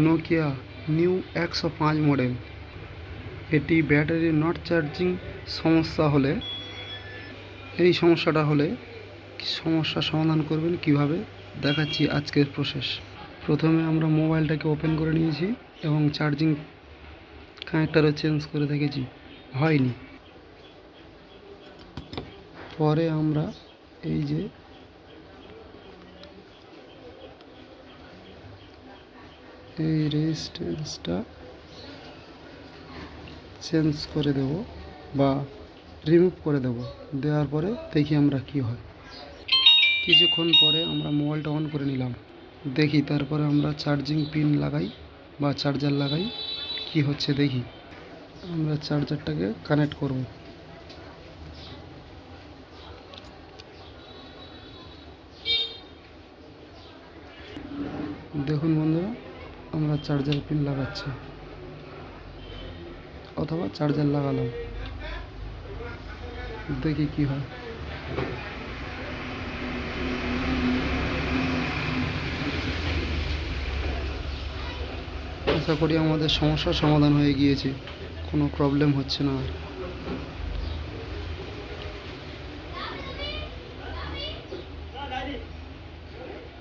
Nokia new 105 model. এটি battery not charging সমস্যা হলে এই সমস্যাটা হলে সমস্যার সমাধান করবেন কিভাবে দেখাচ্ছি আজকের প্রসেস। প্রথমে আমরা মোবাইলটাকে ওপেন করে নিয়েছি এবং চার্জিং কানেক্টারও চেঞ্জ করে দেখেছি, হয়নি। পরে আমরা এই যে এই রেজিস্ট্যান্সটা চেঞ্জ করে দেব বা রিমুভ করে দেব। দেওয়ার পরে দেখি আমরা কি হয়। কিছুক্ষণ পরে আমরা মোবাইলটা অন করে নিলাম, দেখি তারপরে আমরা চার্জিং পিন লাগাই বা চার্জার লাগাই, কি হচ্ছে দেখি। আমরা চার্জারটাকে কানেক্ট করব। দেখুন বন্ধুরা, আমরা চার্জার পিন লাগাচ্ছি অথবা চার্জার লাগালাম, দেখি কি হয়। আশা করি আমাদের সমস্যার সমাধান হয়ে গিয়েছে, কোনো প্রবলেম হচ্ছে না আর।